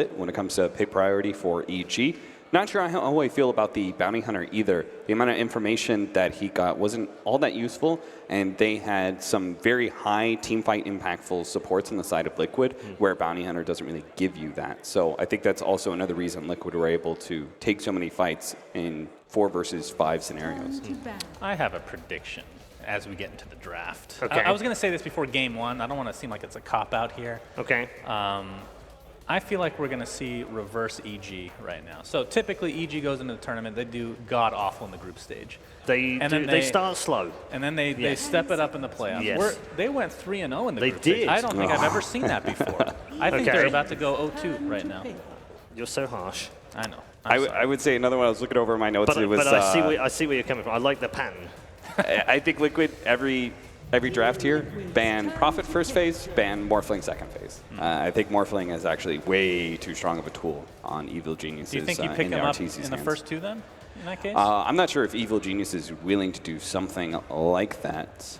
when it comes to pick priority for EG. Not sure how I feel about the Bounty Hunter either. The amount of information that he got wasn't all that useful, and they had some very high teamfight impactful supports on the side of Liquid, where Bounty Hunter doesn't really give you that. So I think that's also another reason Liquid were able to take so many fights in 4 versus 5 scenarios. I have a prediction as we get into the draft. Okay. I was going to say this before game 1. I don't want to seem like it's a cop-out here. Okay. I feel like we're going to see reverse EG right now. So typically EG goes into the tournament, they do god-awful in the group stage. They start slow. And then they step it up in the playoffs. Yes. They went 3-0 in the They group did. stage. I don't think I've ever seen that before. I think they're about to go 0-2 right now. You're so harsh. I know. I would say another one. I was looking over my notes. But I see where you're coming from. I like the pattern. I think Liquid every draft here ban Prophet first phase, ban Morphling second phase. I think Morphling is actually way too strong of a tool on Evil Geniuses. Do you think you pick him up in the first 2 then, in that case? I'm not sure if Evil Genius is willing to do something like that.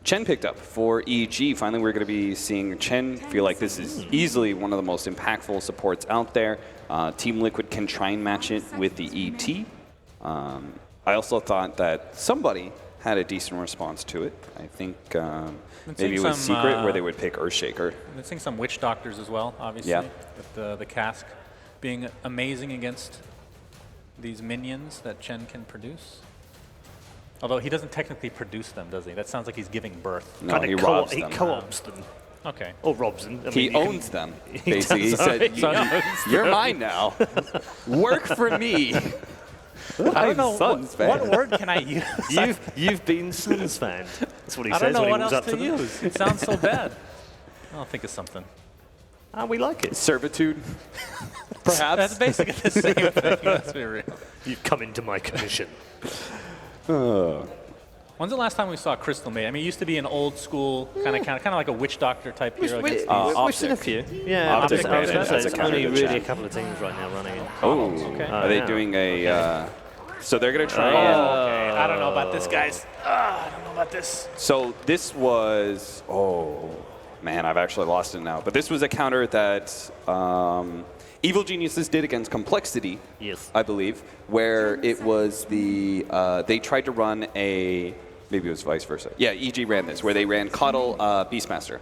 Chen picked up for EG. Finally, we're going to be seeing Chen. Feel like this is easily one of the most impactful supports out there. Team Liquid can try and match it with the ET. I also thought that somebody had a decent response to it. I think maybe it was Secret, where they would pick Earthshaker. I've seen some Witch Doctors as well, obviously, with the cask being amazing against these minions that Chen can produce. Although he doesn't technically produce them, does he? That sounds like he's giving birth. No, he robs them. He co-ops them. Okay. Or robs them. He owns them, basically. He said, you're mine now. Work for me. I don't know what word can I use. You've been Suns fan. That's what he I says don't know when what he walks else up to to them. use. It sounds so bad. I'll think of something. We like it. Servitude, perhaps. That's basically the same thing. Let's be real. You've come into my commission. When's the last time we saw Crystal Maid? I mean, it used to be an old school kind of like a witch doctor type hero. We've seen a few. Yeah, Optic I was Maid, going to say, that's a there's counter only to really Chen. a couple of teams right now running it. Oh, okay. Are they doing a... so they're going to try Okay, I don't know about this, guys. I don't know about this. So this was... Oh, man, I've actually lost it now. But this was a counter that Evil Geniuses did against Complexity, Yes. I believe, where it was the... they tried to run a... Maybe it was vice versa. Yeah, EG ran this, where they ran Coddle Beastmaster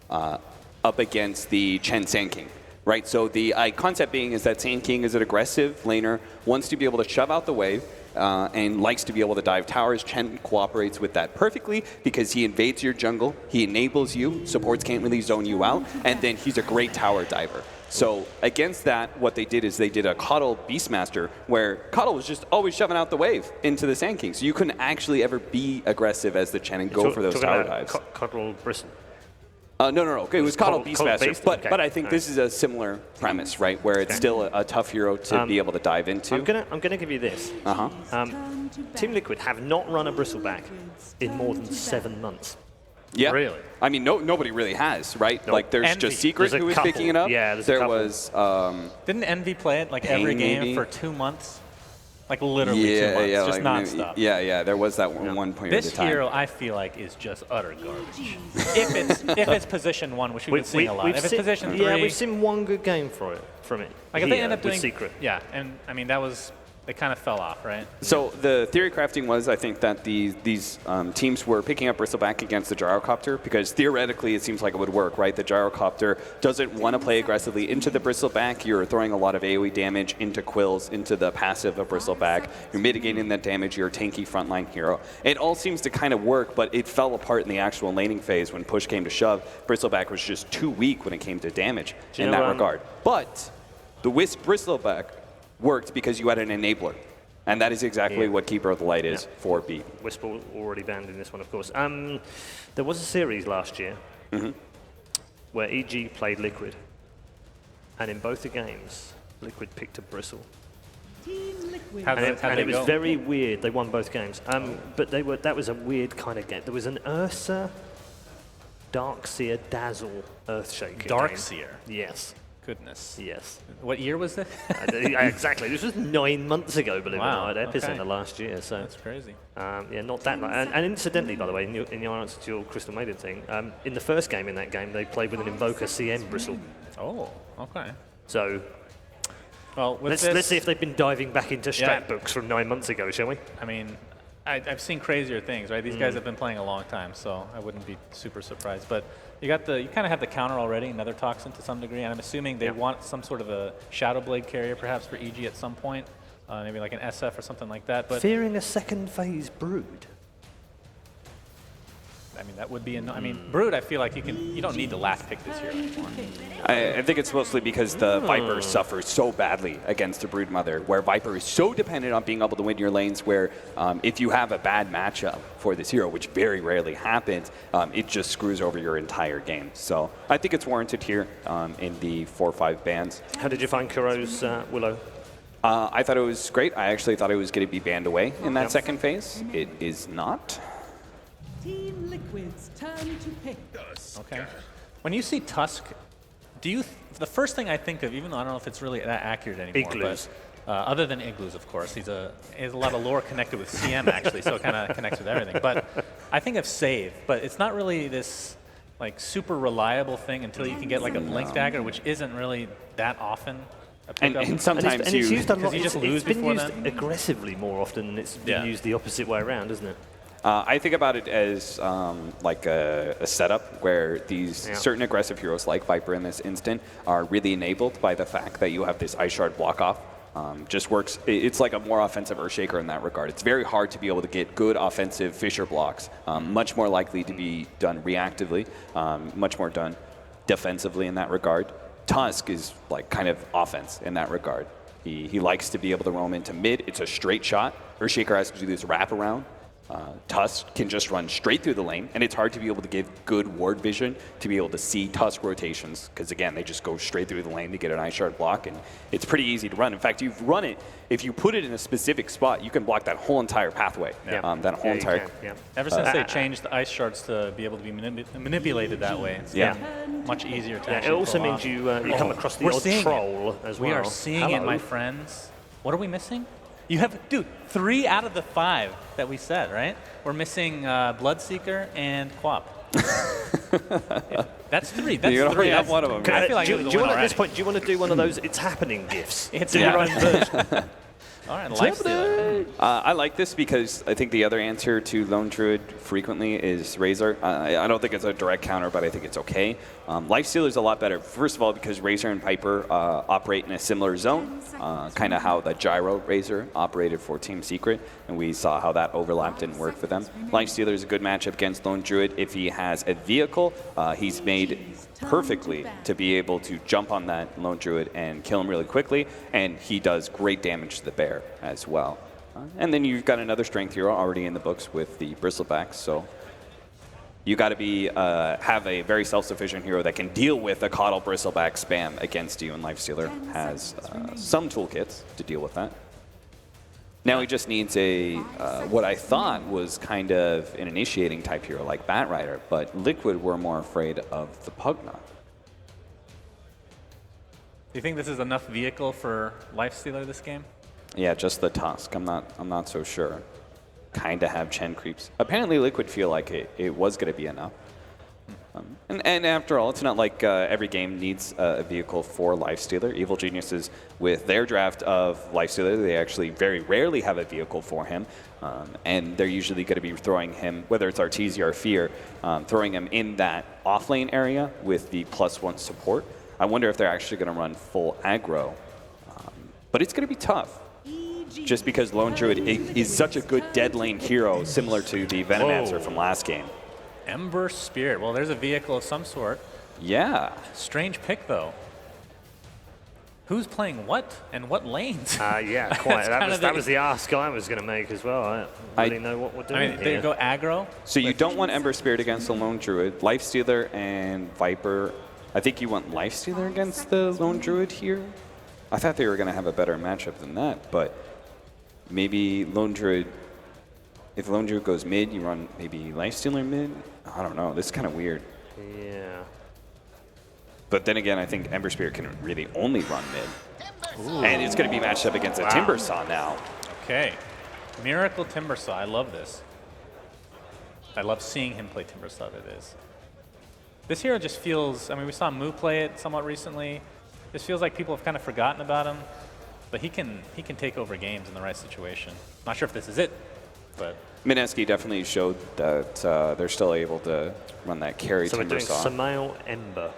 up against the Chen Sand King. Right, so the concept being is that Sand King is an aggressive laner, wants to be able to shove out the wave, and likes to be able to dive towers. Chen cooperates with that perfectly because he invades your jungle, he enables you, supports can't really zone you out, and then he's a great tower diver. So against that, what they did is they did a Coddle Beastmaster, where Coddle was just always shoving out the wave into the Sand King, so you couldn't actually ever be aggressive as the Chen and go for those tower dives. Coddle Bristle. No. Okay, it was Coddle Beastmaster, but I think this is a similar premise, right, where it's still a tough hero to be able to dive into. I'm gonna give you this. Team Liquid have not run a Bristleback in more than 7 months. Yeah. Really? I mean, nobody really has, right? No. Like, there's Envy. just Secret There's a who was couple. picking it up. Yeah, there's a there couple. was. Didn't Envy play it like every game maybe? for 2 months? Like literally 2 months, just like, nonstop. Yeah. There was that one point at This a time. hero, I feel like, is just utter garbage. if it's position 1, which we've been seeing a lot. If it's position 3, yeah, we've seen one good game from it. like if they end up doing Secret. yeah, and I mean that was they kind of fell off, right? So the theory crafting was, I think, that these teams were picking up Bristleback against the Gyrocopter because theoretically it seems like it would work, right? The Gyrocopter doesn't want to play aggressively into the Bristleback. You're throwing a lot of AoE damage into Quills, into the passive of Bristleback. You're mitigating that damage. You're a tanky frontline hero. It all seems to kind of work, but it fell apart in the actual laning phase when push came to shove. Bristleback was just too weak when it came to damage in that regard. But the Wisp Bristleback worked because you had an enabler. And that is exactly what Keeper of the Light is for B. Whisper already banned in this one, of course. There was a series last year where EG played Liquid. And in both the games, Liquid picked a Bristle. How'd And they it was go? very weird. They won both games. But that was a weird kind of game. There was an Ursa, Darkseer, Dazzle, Earthshaker Darkseer. game. Yes. Goodness. Yes. What year was this? Exactly. This was 9 months ago, believe it or Wow, not, Epicenter okay. last year. So That's crazy. yeah, not that much. And incidentally, by the way, in your answer to your Crystal Maiden thing, in the first game in that game, they played with an Invoker CM Bristle. Oh, okay. So Well, with let's see if they've been diving back into strat Yeah. books from 9 months ago, shall we? I mean, I've seen crazier things, right? These guys have been playing a long time, so I wouldn't be super surprised. But you kind of have the counter already, Nether Toxin to some degree, and I'm assuming they want some sort of a Shadow Blade carrier perhaps for EG at some point, maybe like an SF or something like that. But Fearing a second phase Brood. I mean, that would be I mean, Brood, I feel like you don't need to last pick this year anymore. I think it's mostly because the Viper suffers so badly against the Broodmother, where Viper is so dependent on being able to win your lanes, where if you have a bad matchup for this hero, which very rarely happens, it just screws over your entire game. So I think it's warranted here in the 4-5 bans. How did you find Kuro's Willow? I thought it was great. I actually thought it was going to be banned away in that second phase. It is not. Team Liquid's turn to pick. Okay. When you see Tusk, the first thing I think of, even though I don't know if it's really that accurate anymore, Igloos. but other than Igloos, of course, he has a lot of lore connected with CM actually, so it kind of connects with everything. But I think of Save, but it's not really this like super reliable thing until you can get like a Blink Dagger, which isn't really that often a pickup. And sometimes And it's used a lot. Because you just lose it's been before used then? aggressively more often than it's been used the opposite way around, isn't it? I think about it as like a setup where these certain aggressive heroes, like Viper in this instant, are really enabled by the fact that you have this Ice Shard block off. Just works. It's like a more offensive Earthshaker in that regard. It's very hard to be able to get good offensive Fissure blocks. Much more likely to be done reactively, much more done defensively in that regard. Tusk is like kind of offense in that regard. He likes to be able to roam into mid. It's a straight shot. Earthshaker has to do this wraparound. Tusk can just run straight through the lane, and it's hard to be able to give good ward vision to be able to see Tusk rotations, because again, they just go straight through the lane to get an Ice Shard block, and it's pretty easy to run. In fact, you've run it, if you put it in a specific spot, you can block that whole entire pathway. That whole entire... Ever since they changed the Ice Shards to be able to be manipulated that way, it's much easier to It also means you come across the odd troll as well. We are seeing it, my friends. What are we missing? You have, dude, 3 out of the 5 that we said, right? We're missing Bloodseeker and Quap. That's 3. That's you 3. have one of them. I feel like do you want at this already. point? Do you want to do one of those "It's happening" gifs? It's do your own version. All right, Lifestealer. I like this because I think the other answer to Lone Druid frequently is Razor. I don't think it's a direct counter, but I think it's okay. Lifestealer is a lot better. First of all, because Razor and Piper operate in a similar zone, kind of how the Gyro Razor operated for Team Secret, and we saw how that overlapped and worked for them. Lifestealer is a good matchup against Lone Druid. If he has a vehicle, he's made perfectly to be able to jump on that Lone Druid and kill him really quickly, and he does great damage to the bear as well. And then you've got another strength hero already in the books with the Bristlebacks, so you got to be have a very self-sufficient hero that can deal with a Coddle Bristleback spam against you, and Lifestealer has some toolkits to deal with that. Now he just needs a what I thought was kind of an initiating type hero like Batrider, but Liquid were more afraid of the Pugna. Do you think this is enough vehicle for Lifestealer this game? Yeah, just the Tusk. I'm not so sure. Kind of have Chen creeps. Apparently Liquid feel like it was going to be enough. And after all, it's not like every game needs a vehicle for Lifestealer. Evil Geniuses, with their draft of Lifestealer, they actually very rarely have a vehicle for him. And they're usually going to be throwing him, whether it's Artesia or Fear, throwing him in that off-lane area with the +1 support. I wonder if they're actually going to run full aggro. But it's going to be tough. Just because Lone Druid is such a good dead lane hero, similar to the Venomancer from last game. Ember Spirit. Well, there's a vehicle of some sort. Yeah. Strange pick, though. Who's playing what and what lanes? Yeah, quite. that was the ask I was going to make as well. I don't really know what we're doing I mean, here. they go aggro. So you don't want Ember Spirit against the Lone Druid. Lifestealer and Viper. I think you want Lifestealer against the Lone Druid here. I thought they were going to have a better matchup than that, but maybe Lone Druid, if Lone Druid goes mid, you run maybe Lifestealer mid? I don't know. This is kind of weird. Yeah. But then again, I think Ember Spirit can really only run mid. Ooh. And it's going to be matched up against a Timbersaw now. Okay. Miracle Timbersaw. I love this. I love seeing him play Timbersaw, that is. This hero just feels, I mean, we saw Mu play it somewhat recently. This feels like people have kind of forgotten about him, but he can take over games in the right situation. Not sure if this is it, but. Mineski definitely showed that they're still able to run that carry. So we're doing Timbersaw. Samael Ember.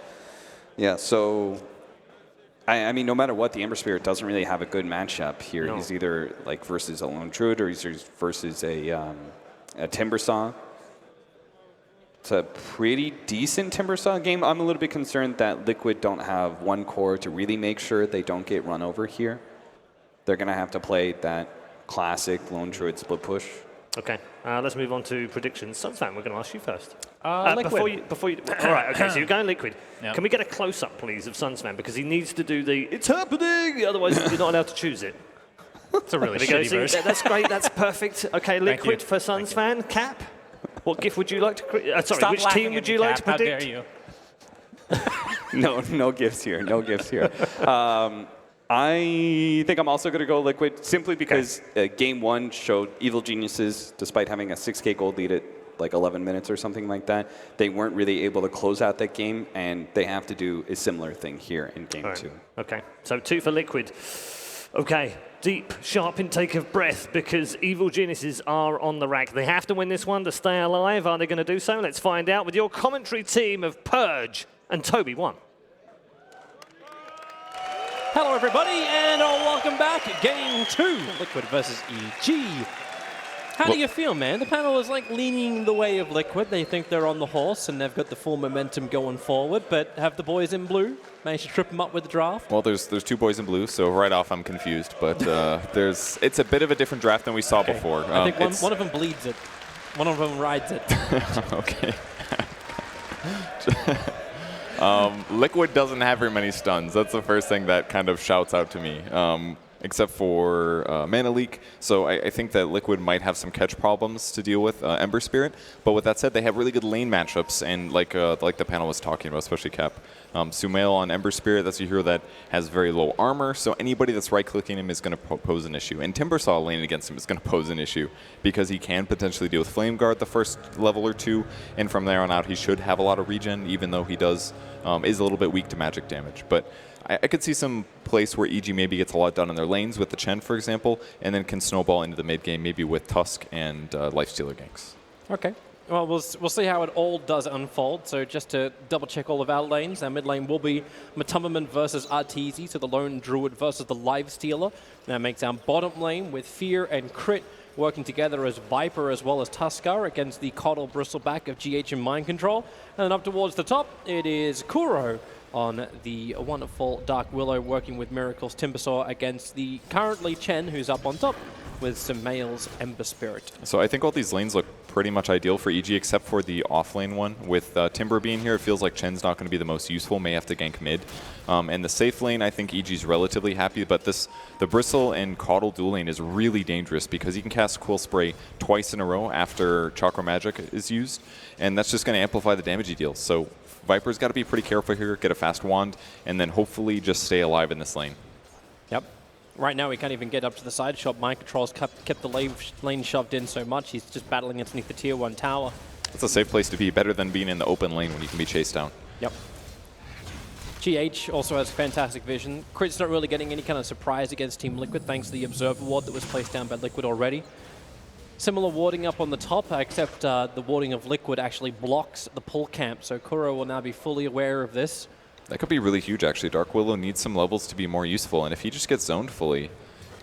Yeah, so I mean, no matter what, the Ember Spirit doesn't really have a good matchup here. No. He's either like versus a Lone Druid or he's versus a Timbersaw. It's a pretty decent Timbersaw game. I'm a little bit concerned that Liquid don't have one core to really make sure they don't get run over here. They're going to have to play that classic Lone Druid split push. Okay, let's move on to predictions. Sunsfan, we're going to ask you first. Liquid. Before you, all right, okay, so you're going Liquid. Yep. Can we get a close-up, please, of Sunsfan? Because he needs to do the, it's happening, otherwise you're not allowed to choose it. It's a really There we go. shitty See, version. that's great, that's perfect. Okay, Liquid you. for Sunsfan. Cap, what gift would you like to, sorry, Stop which laughing team at would me, you like Cap. to predict? How dare you? No gifts here. No gifts here. I think I'm also going to go Liquid simply because Game 1 showed Evil Geniuses, despite having a 6K gold lead at like 11 minutes or something like that, they weren't really able to close out that game, and they have to do a similar thing here in Game 2. Okay, so 2 for Liquid. Okay, deep, sharp intake of breath because Evil Geniuses are on the rack. They have to win this one to stay alive. Are they going to do so? Let's find out with your commentary team of Purge and Toby 1. Hello everybody and welcome back. Game 2, Liquid versus EG. How do you feel, man? The panel is like leaning the way of Liquid. They think they're on the horse and they've got the full momentum going forward, but have the boys in blue managed to trip them up with the draft? Well, there's 2 boys in blue, so right off I'm confused, but it's a bit of a different draft than we saw before. I think one of them bleeds it. One of them rides it. Okay. Liquid doesn't have very many stuns. That's the first thing that kind of shouts out to me, except for Mana Leak. So I think that Liquid might have some catch problems to deal with Ember Spirit. But with that said, they have really good lane matchups, and like the panel was talking about, especially Cap. Sumail on Ember Spirit, that's a hero that has very low armor, so anybody that's right-clicking him is going to pose an issue. And Timbersaw laning against him is going to pose an issue because he can potentially deal with Flame Guard the first level or 2, and from there on out he should have a lot of regen, even though he is a little bit weak to magic damage. But I could see some place where EG maybe gets a lot done in their lanes with the Chen, for example, and then can snowball into the mid-game, maybe with Tusk and Lifestealer ganks. Okay. Well, we'll see how it all does unfold. So just to double-check all of our lanes, our mid lane will be Matumberman versus Arteezy, so the Lone Druid versus the Lifestealer. That makes our bottom lane with Fear and Crit working together as Viper as well as Tuskar against the Coddle Bristleback of GH and Mind Control. And then up towards the top, it is Kuro on the wonderful Dark Willow working with Miracle's Timbersaw against the currently Chen, who's up on top, with some Male's Ember Spirit. So I think all these lanes look pretty much ideal for EG except for the off-lane one. With Timber being here, it feels like Chen's not going to be the most useful, may have to gank mid. And the safe lane, I think EG's relatively happy, but the Bristle and Coddle dual lane is really dangerous because he can cast Quill Spray twice in a row after Chakra Magic is used, and that's just going to amplify the damage he deals. So Viper's got to be pretty careful here, get a fast wand, and then hopefully just stay alive in this lane. Yep. Right now, he can't even get up to the side shot. Mind Control's kept the lane shoved in so much, he's just battling underneath the tier 1 tower. That's a safe place to be, better than being in the open lane when you can be chased down. Yep. GH also has fantastic vision. Crit's not really getting any kind of surprise against Team Liquid thanks to the Observer Ward that was placed down by Liquid already. Similar warding up on the top, except the warding of Liquid actually blocks the pull camp, so Kuro will now be fully aware of this. That could be really huge, actually. Dark Willow needs some levels to be more useful, and if he just gets zoned fully,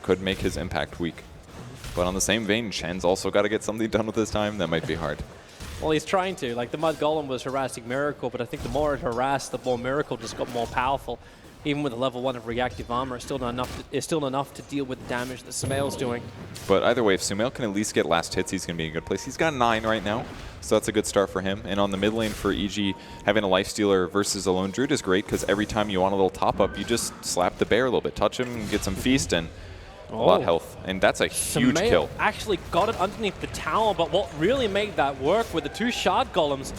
could make his impact weak. But on the same vein, Chen's also got to get something done with his time. That might be hard. Well, he's trying to. Like, the Mud Golem was harassing Miracle, but I think the more it harassed, the more Miracle just got more powerful. Even with a level 1 of reactive armor, it's still not enough to deal with the damage that Sumail's doing. But either way, if Sumail can at least get last hits, he's going to be in a good place. He's got 9 right now, so that's a good start for him. And on the mid lane for EG, having a Lifestealer versus a Lone Druid is great, because every time you want a little top-up, you just slap the bear a little bit. Touch him, get some feast, and a lot of health. And that's a huge Sumail kill. Actually got it underneath the tower, but what really made that work were the 2 Shard Golems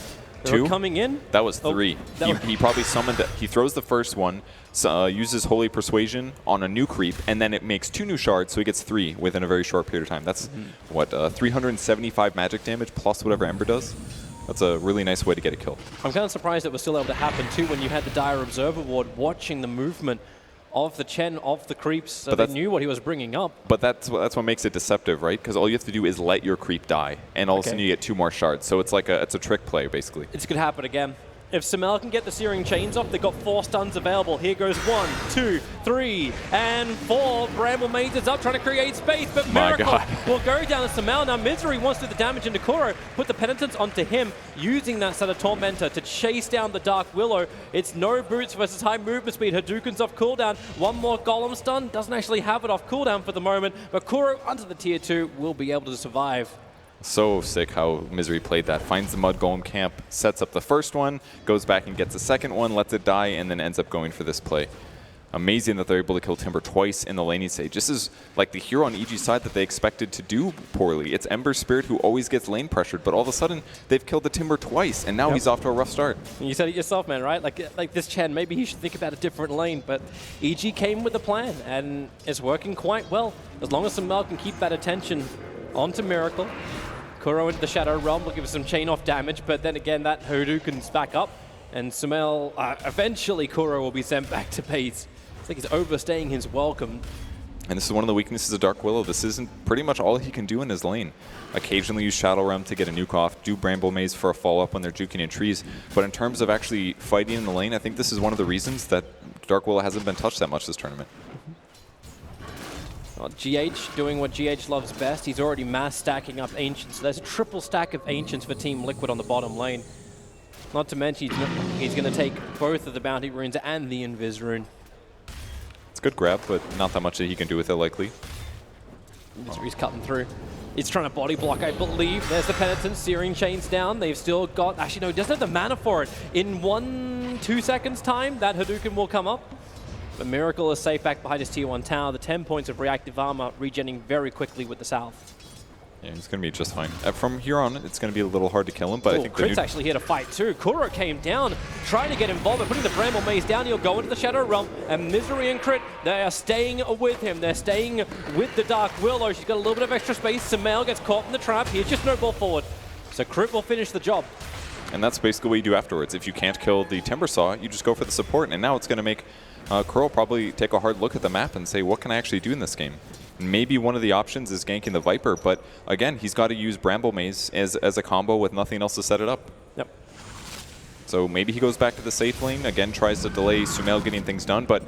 that were coming in. That was 3. He probably summoned it. He throws the first one, uses Holy Persuasion on a new creep, and then it makes 2 new shards, so he gets 3 within a very short period of time. That's, what, 375 magic damage plus whatever Ember does? That's a really nice way to get a kill. I'm kind of surprised it was still able to happen too when you had the Dire Observer ward watching the movement of the Chen, of the creeps, so they knew what he was bringing up. But that's what makes it deceptive, right? Because all you have to do is let your creep die, and all of a sudden you get 2 more shards. So it's like it's a trick play, basically. It's going to happen again. If Sumail can get the Searing Chains off, they've got 4 stuns available. Here goes 1, 2, 3, and 4. Bramble Maze is up, trying to create space, but Miracle will go down to Sumail. Now Misery wants to do the damage into Kuro, put the Penitence onto him, using that set of Tormentor to chase down the Dark Willow. It's no boots versus high movement speed. Hadouken's off cooldown. 1 more Golem stun, doesn't actually have it off cooldown for the moment, but Kuro under the tier 2 will be able to survive. So sick how Misery played that. Finds the Mud Golem camp, sets up the first one, goes back and gets the second one, lets it die, and then ends up going for this play. Amazing that they're able to kill Timber twice in the laning stage. This is like the hero on EG's side that they expected to do poorly. It's Ember Spirit who always gets lane pressured, but all of a sudden they've killed the Timber twice, and now he's off to a rough start. You said it yourself, man, right? Like this Chen, maybe he should think about a different lane, but EG came with a plan, and it's working quite well. As long as Sumail can keep that attention onto Miracle. Kuro into the Shadow Realm will give us some chain-off damage, but then again, that Hadouken's back up, and Sumail, eventually Kuro will be sent back to base. It's like he's overstaying his welcome. And this is one of the weaknesses of Dark Willow. This isn't pretty much all he can do in his lane. Occasionally use Shadow Realm to get a nuke off, do Bramble Maze for a follow-up when they're juking in trees, but in terms of actually fighting in the lane, I think this is one of the reasons that Dark Willow hasn't been touched that much this tournament. Well, GH doing what GH loves best. He's already mass stacking up Ancients. So there's a triple stack of Ancients for Team Liquid on the bottom lane. Not to mention he's going to take both of the Bounty Runes and the Invis Rune. It's a good grab, but not that much that he can do with it, likely. Misery's cutting through. He's trying to body block, I believe. There's the Penitence, Searing Chains down. They've still got... Actually, no, he doesn't have the mana for it. In 1-2 seconds' time, that Hadouken will come up. But Miracle is safe back behind his tier 1 tower. The 10 points of reactive armor regenerating very quickly with the South. Yeah, he's going to be just fine. From here on, it's going to be a little hard to kill him, but I think Crit's actually here to fight too. Kuro came down, trying to get involved, but putting the Bramble Maze down. He'll go into the Shadow Realm, and Misery and Crit, they are staying with him. They're staying with the Dark Willow. She's got a little bit of extra space. Sumail gets caught in the trap. Here's just snowball forward. So Crit will finish the job. And that's basically what you do afterwards. If you can't kill the Timber Saw, you just go for the support, and now it's going to make Crow probably take a hard look at the map and say, what can I actually do in this game? Maybe one of the options is ganking the Viper, but again, he's got to use Bramble Maze as a combo with nothing else to set it up. Yep. So maybe he goes back to the safe lane, again tries to delay Sumail getting things done, but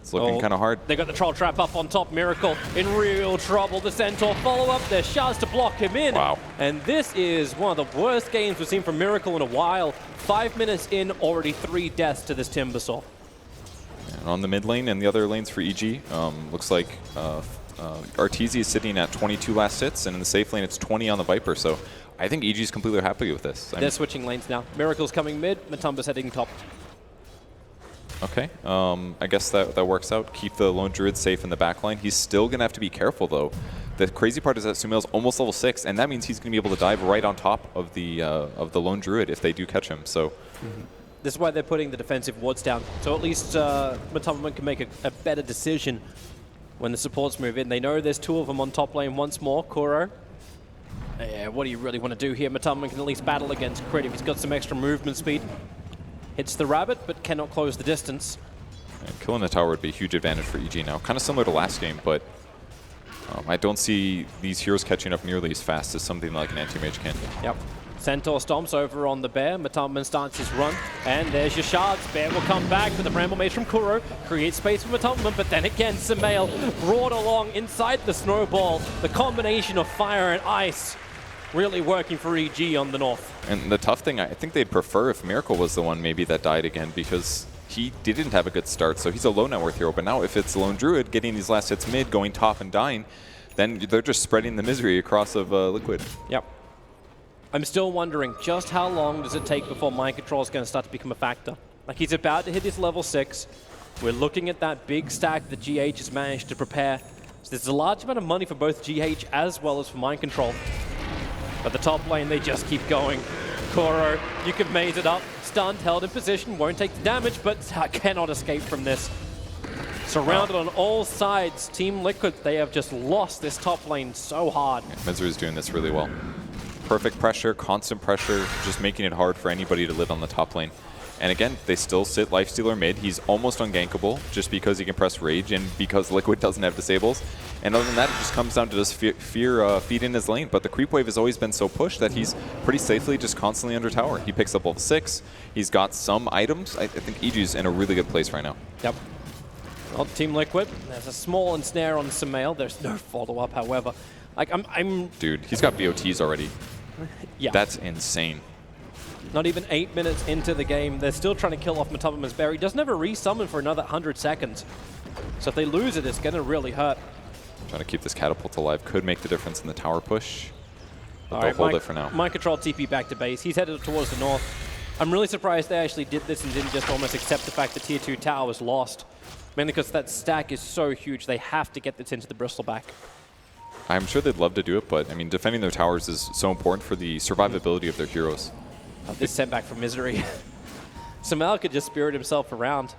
it's looking kind of hard. They got the Troll Trap up on top. Miracle in real trouble. The Centaur follow-up. There's shards to block him in. Wow. And this is one of the worst games we've seen from Miracle in a while. 5 minutes in, already 3 deaths to this Timbersaw. And on the mid lane and the other lanes for EG, looks like Arteezy is sitting at 22 last hits, and in the safe lane it's 20 on the Viper, so I think EG is completely happy with this. They're switching lanes now. Miracle's coming mid, Matumba's heading top. Okay, I guess that works out. Keep the Lone Druid safe in the back line. He's still going to have to be careful, though. The crazy part is that Sumail's almost level 6, and that means he's going to be able to dive right on top of the Lone Druid if they do catch him. So. This is why they're putting the defensive wards down. So at least Matumba can make a better decision when the supports move in. They know there's 2 of them on top lane once more. Kuro. Yeah, what do you really want to do here? Matumba can at least battle against Crit if he's got some extra movement speed. Hits the rabbit, but cannot close the distance. And killing the tower would be a huge advantage for EG now. Kind of similar to last game, but I don't see these heroes catching up nearly as fast as something like an anti-mage can. Yep. Centaur stomps over on the Bear. Matumba starts his run, and there's your shards. Bear will come back with the Bramble Maze from Kuro, create space for Matumba, but then again, Sumail brought along inside the snowball. The combination of fire and ice really working for EG on the north. And the tough thing, I think they'd prefer if Miracle was the one maybe that died again, because he didn't have a good start, so he's a low net worth hero. But now if it's Lone Druid getting these last hits mid, going top and dying, then they're just spreading the misery across of Liquid. Yep. I'm still wondering just how long does it take before mind control is going to start to become a factor. Like, he's about to hit his level 6. We're looking at that big stack that GH has managed to prepare. So there's a large amount of money for both GH as well as for mind control. But the top lane, they just keep going. Kuro, you can maze it up. Stunned, held in position, won't take the damage, but cannot escape from this. Surrounded on all sides. Team Liquid, they have just lost this top lane so hard. Yeah, Misery's doing this really well. perfect pressure, constant pressure, just making it hard for anybody to live on the top lane. And again, they still sit Lifestealer mid. He's almost ungankable just because he can press Rage and because Liquid doesn't have disables. And other than that, it just comes down to just fear feed in his lane. But the creep wave has always been so pushed that he's pretty safely just constantly under tower. He picks up level 6. He's got some items. I think EG's in a really good place right now. Yep. Well, Team Liquid, there's a small ensnare on Sumail. There's no follow-up, however. Like, I'm... Dude, he's got BOTs already. Yeah. That's insane. Not even 8 minutes into the game, they're still trying to kill off Matubba's berry. Doesn't have a resummon for another 100 seconds. So if they lose it, it's going to really hurt. Trying to keep this catapult alive could make the difference in the tower push. But All they'll right, hold it for now. My control TP back to base. He's headed towards the north. I'm really surprised they actually did this and didn't just almost accept the fact that Tier 2 tower was lost. Mainly because that stack is so huge, they have to get this into the Bristleback. I'm sure they'd love to do it, but I mean, defending their towers is so important for the survivability of their heroes. This sent back from Misery. Sumail could just spirit himself around.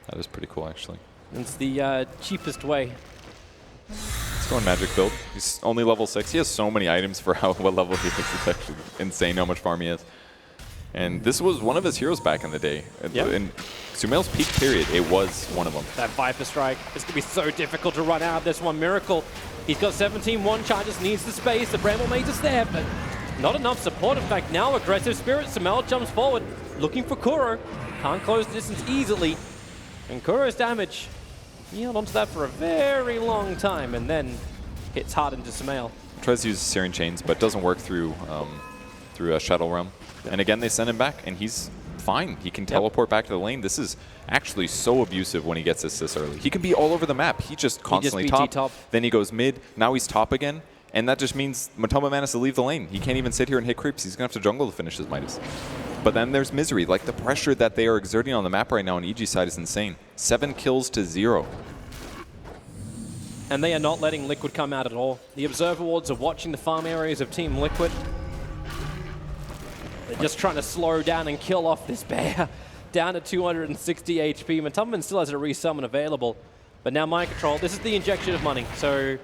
That is pretty cool, actually. It's the cheapest way. Let's go on magic build. He's only level 6. He has so many items for what level he is. It's actually insane how much farm he has. And this was one of his heroes back in the day. Yep. In Sumail's peak period, it was one of them. That Viper Strike. It's going to be so difficult to run out of this one. Miracle. He's got 17 one-charges, needs the space. The Bramble Mage is there, but not enough support. In fact, now aggressive Spirit. Sumail jumps forward, looking for Kuro. Can't close the distance easily. And Kuro's damage, he held onto that for a very long time and then hits hard into Sumail. Tries to use Searing Chains, but doesn't work through a Shadow Realm. Yep. And again, they send him back, and he's fine. He can teleport back to the lane. This is actually so abusive when he gets this early. He can be all over the map. He just constantly top. Then he goes mid. Now he's top again. And that just means Matoma manages to leave the lane. He can't even sit here and hit creeps. He's going to have to jungle to finish his Midas. But then there's Misery. Like, the pressure that they are exerting on the map right now on EG's side is insane. 7 kills to 0. And they are not letting Liquid come out at all. The Observer Wards are watching the farm areas of Team Liquid. They're just trying to slow down and kill off this bear. Down to 260 HP. Matubman still has a resummon available. But now Mind Control, this is the injection of money. So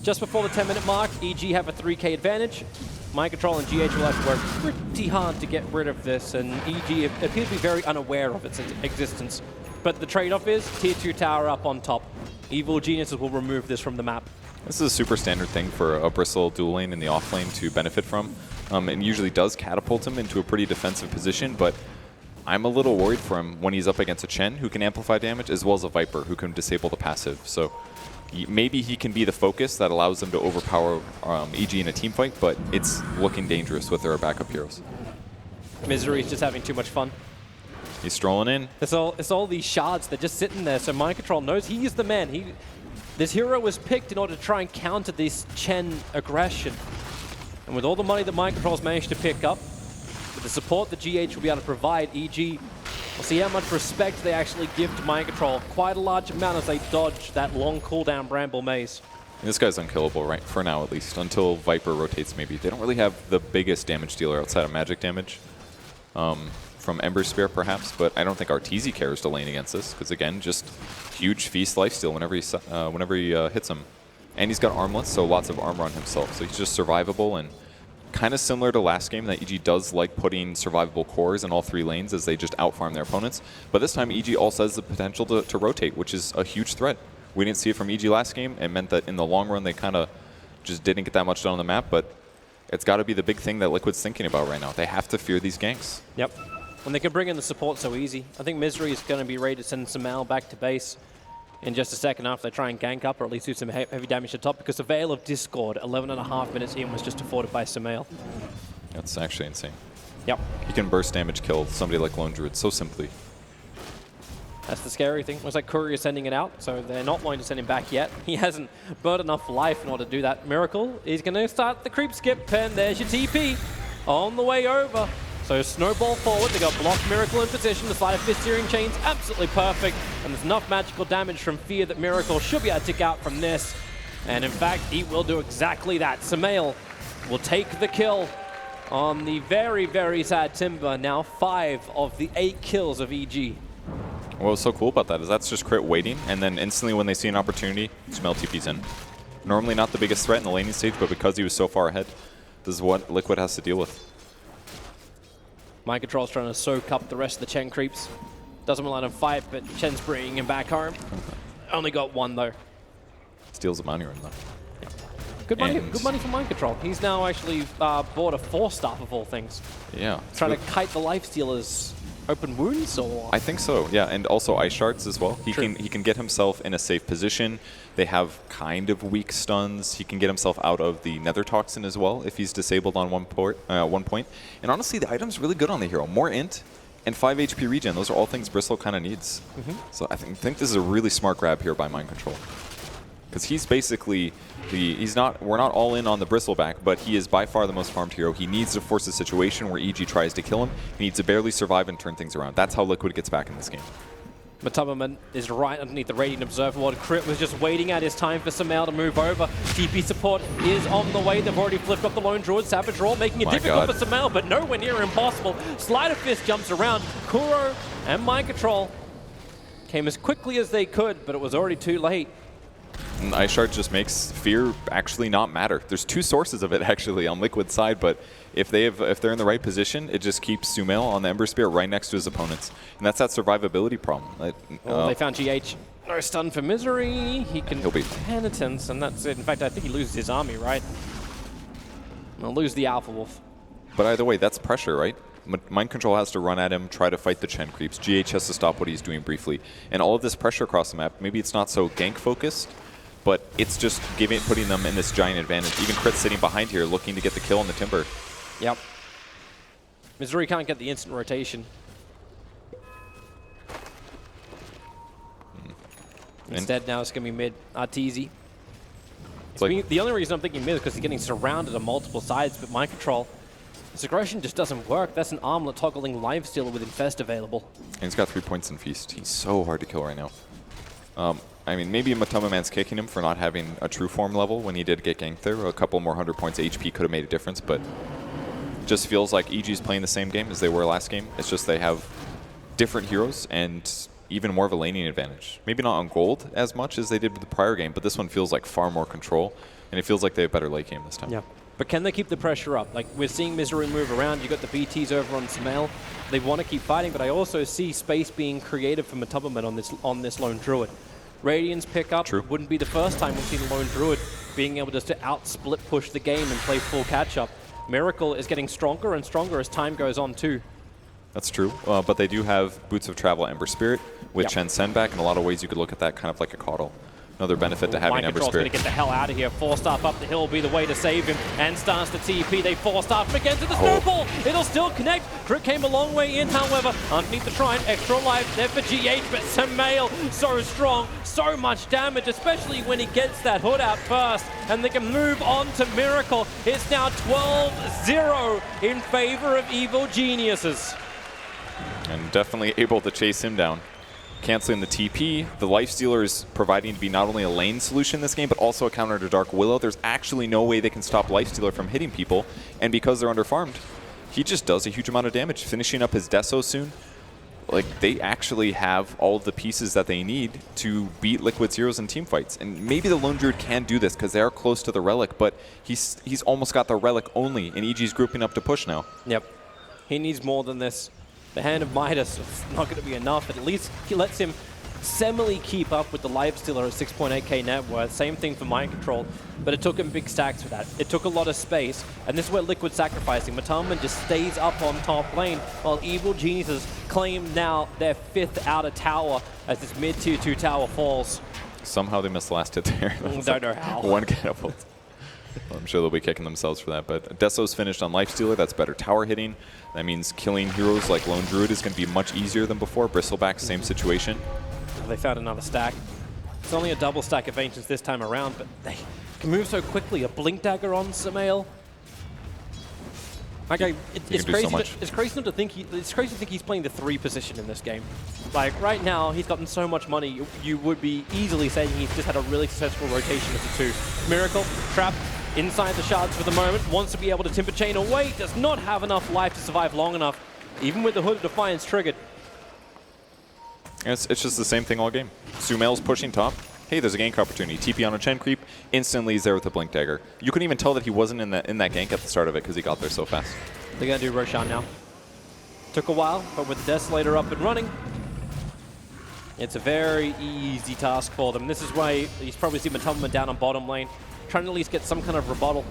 just before the 10-minute mark, EG have a 3k advantage. Mind Control and GH will have to work pretty hard to get rid of this, and EG appears to be very unaware of its existence. But the trade-off is Tier 2 tower up on top. Evil Geniuses will remove this from the map. This is a super standard thing for a Bristle dual lane in the off lane to benefit from. And usually does catapult him into a pretty defensive position, but I'm a little worried for him when he's up against a Chen who can amplify damage, as well as a Viper who can disable the passive. So maybe he can be the focus that allows them to overpower EG in a team fight, but it's looking dangerous with their backup heroes. Misery's just having too much fun. He's strolling in. It's all these shards that are just sitting there, so Mind Control knows he is the man. This hero was picked in order to try and counter this Chen aggression. And with all the money that Mind Control's managed to pick up, with the support that GH will be able to provide, EG will see how much respect they actually give to Mind Control. Quite a large amount as they dodge that long cooldown Bramble Maze. This guy's unkillable, right? For now, at least, until Viper rotates maybe. They don't really have the biggest damage dealer outside of magic damage. From Ember Spear, perhaps, but I don't think Arteezy cares to lane against this, because again, just huge feast lifesteal whenever he hits him. And he's got armlets, so lots of armor on himself. So he's just survivable, and kind of similar to last game, that EG does like putting survivable cores in all 3 lanes as they just outfarm their opponents. But this time, EG also has the potential to rotate, which is a huge threat. We didn't see it from EG last game. It meant that in the long run, they kind of just didn't get that much done on the map, but it's got to be the big thing that Liquid's thinking about right now. They have to fear these ganks. Yep. And they can bring in the support so easy. I think Misery is going to be ready to send Sumail back to base in just a second after they try and gank up, or at least do some heavy damage to top, because the Veil of Discord, 11.5 minutes in, was just afforded by Sumail. That's actually insane. Yep. He can burst damage kill somebody like Lone Druid so simply. That's the scary thing. Looks like Courier is sending it out, so they're not going to send him back yet. He hasn't burned enough life in order to do that. Miracle is going to start the creep skip, and there's your TP on the way over. So snowball forward, they got block Miracle in position, the sleight of fist Searing Chains, absolutely perfect, and there's enough magical damage from Fear that Miracle should be able to tick out from this. And in fact, he will do exactly that. Sumail will take the kill on the very, very sad Timber. Now 5 of the 8 kills of EG. What's so cool about that is that's just crit waiting, and then instantly when they see an opportunity, Sumail TP's in. Normally not the biggest threat in the laning stage, but because he was so far ahead, this is what Liquid has to deal with. Mind Control's trying to soak up the rest of the Chen creeps. Doesn't allow him to fight, but Chen's bringing him back home. Only got one, though. Steals the money room, though. Good money for Mind Control. He's now actually bought a 4-staff of all things. Yeah. Trying to kite the Lifestealer's open wounds, or? I think so, yeah, and also ice shards as well. He can get himself in a safe position. They have kind of weak stuns. He can get himself out of the Nether Toxin as well if he's disabled on one point. And honestly, the item's really good on the hero. More int and 5 HP regen. Those are all things Bristle kind of needs. So I think this is a really smart grab here by Mind Control. Because he's basically we're not all in on the Bristleback, but he is by far the most farmed hero. He needs to force a situation where EG tries to kill him. He needs to barely survive and turn things around. That's how Liquid gets back in this game. Matumberman is right underneath the Radiant Observer Ward. Crit was just waiting out his time for Sumail to move over. TP support is on the way. They've already flipped up the Lone Druid. Savage Roar making it difficult for Sumail, but nowhere near impossible. Sleight of Fist jumps around. Kuro and Mind Control came as quickly as they could, but it was already too late. And Ice Shard just makes fear actually not matter. There's two sources of it actually on Liquid's side, but if they're in the right position, it just keeps Sumail on the Ember Spear right next to his opponents. And that's that survivability problem. They found GH. No stun for Misery. He can he'll be Penitence, and that's it. In fact, I think he loses his army, right? He'll lose the Alpha Wolf. But either way, that's pressure, right? Mind Control has to run at him, try to fight the Chen creeps. GH has to stop what he's doing briefly. And all of this pressure across the map, maybe it's not so gank focused, but it's just putting them in this giant advantage. Even Crit sitting behind here looking to get the kill on the Timber. Yep. Missouri can't get the instant rotation. Instead, now it's going to be mid Arteezy. The only reason I'm thinking mid is because he's getting surrounded on multiple sides, but Mind Control, this aggression just doesn't work. That's an armlet toggling Lifestealer with Infest available. And he's got 3 points in Feast. He's so hard to kill right now. I mean, maybe Matumberman's kicking him for not having a true form level when he did get ganked there. A couple more 100 points HP could have made a difference, but it just feels like EG's playing the same game as they were last game. It's just they have different heroes and even more of a laning advantage. Maybe not on gold as much as they did with the prior game, but this one feels like far more control, and it feels like they have better late game this time. Yeah. But can they keep the pressure up? Like, we're seeing Misery move around. You got the BTs over on Sumail. They want to keep fighting, but I also see space being created for Matumberman on this Lone Druid. Radiant's pick up. True. Wouldn't be the first time we've seen a Lone Druid being able just to out-split push the game and play full catch-up. Miracle is getting stronger and stronger as time goes on, too. That's true, but they do have Boots of Travel Ember Spirit with Chen Sen back. In a lot of ways, you could look at that kind of like a coddle. Another benefit to having Ember Spirit. Going to get the hell out of here. 4-staff up the hill will be the way to save him. And starts to TP. They 4-staff him again to the snowball. It'll still connect. Crit came a long way in, however. Underneath the shrine, extra life there for GH, but Sumail so strong, so much damage, especially when he gets that hood out first. And they can move on to Miracle. It's now 12-0 in favor of Evil Geniuses. And definitely able to chase him down. Canceling the TP, the Lifestealer is providing to be not only a lane solution in this game, but also a counter to Dark Willow. There's actually no way they can stop Lifestealer from hitting people, and because they're underfarmed, he just does a huge amount of damage, finishing up his Deso soon. Like, they actually have all of the pieces that they need to beat Liquid's heroes in team fights. And maybe the Lone Druid can do this because they are close to the Relic, but he's almost got the Relic only, and EG's grouping up to push now. Yep. He needs more than this. The Hand of Midas is not going to be enough. At least he lets him semi keep up with the Lifestealer at 6.8k net worth. Same thing for Mind Control, but it took him big stacks for that. It took a lot of space, and this is where Liquid's sacrificing. Matumberman just stays up on top lane, while Evil Geniuses claim now their 5th outer tower as this mid-tier 2 tower falls. Somehow they missed the last hit there. Don't know how. One catapult. I'm sure they'll be kicking themselves for that, but Deso's finished on Lifestealer. That's better tower hitting. That means killing heroes like Lone Druid is going to be much easier than before. Bristleback, same situation. They found another stack. It's only a double stack of Ancients this time around, but they can move so quickly. A Blink Dagger on Sumail. Okay, it's crazy to think he's playing the 3 position in this game. Like, right now, he's gotten so much money, you would be easily saying he's just had a really successful rotation of the 2. Miracle, trapped inside the shards for the moment, wants to be able to Timber Chain away, does not have enough life to survive long enough, even with the Hood of Defiance triggered. It's just the same thing all game. Sumail's pushing top. hey, there's a gank opportunity. TP on a Chen creep, instantly he's there with a Blink Dagger. You couldn't even tell that he wasn't in that gank at the start of it because he got there so fast. They're going to do Roshan now. Took a while, but with the Desolator up and running, it's a very easy task for them. This is why he's probably seen Matumba down on bottom lane, trying to at least get some kind of rebuttal.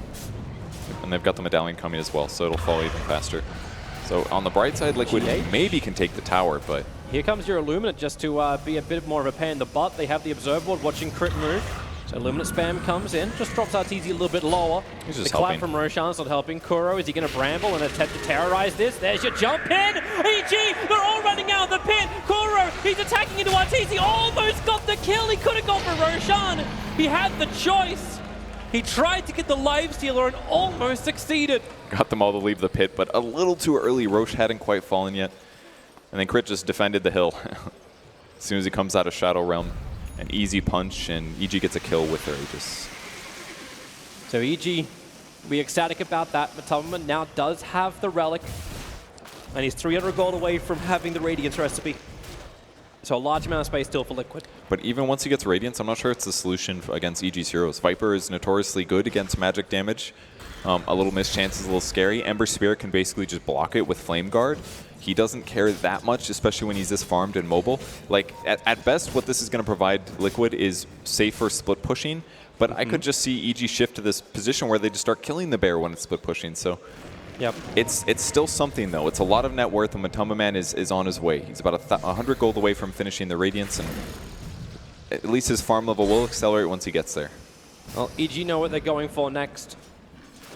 And they've got the medallion coming as well, so it'll fall even faster. So on the bright side, Liquid maybe can take the tower, but... Here comes your Illuminate just to be a bit more of a pain in the butt. They have the Observer Board watching crit move. So Illuminate spam comes in, just drops RTZ a little bit lower. He's just the clap helping. from Roshan's not helping. Kuro, is he going to bramble and attempt to terrorize this? There's your jump in! EG, they're all running out of the pit! Kuro, he's attacking into RTZ, almost got the kill! He could have gone for Roshan! He had the choice! He tried to get the Lifestealer and almost succeeded! Got them all to leave the pit, but a little too early. Roche hadn't quite fallen yet. And then Crit just defended the hill. As soon as he comes out of Shadow Realm, an easy punch, and EG gets a kill with her Aegis. So EG, be ecstatic about that. Matumba now does have the Relic, and he's 300 gold away from having the Radiance recipe. So a large amount of space still for Liquid. But even once he gets Radiance, I'm not sure it's the solution against EG's heroes. Viper is notoriously good against magic damage. A little mischance is a little scary. Ember Spirit can basically just block it with Flame Guard. He doesn't care that much, especially when he's this farmed and mobile. Like, at best, what this is going to provide Liquid is safer split pushing, but I could just see EG shift to this position where they just start killing the bear when it's split pushing. So yep. It's still something, though. It's a lot of net worth, and Matumba Man is on his way. He's about 100 gold away from finishing the Radiance, and at least his farm level will accelerate once he gets there. Well, EG know what they're going for next.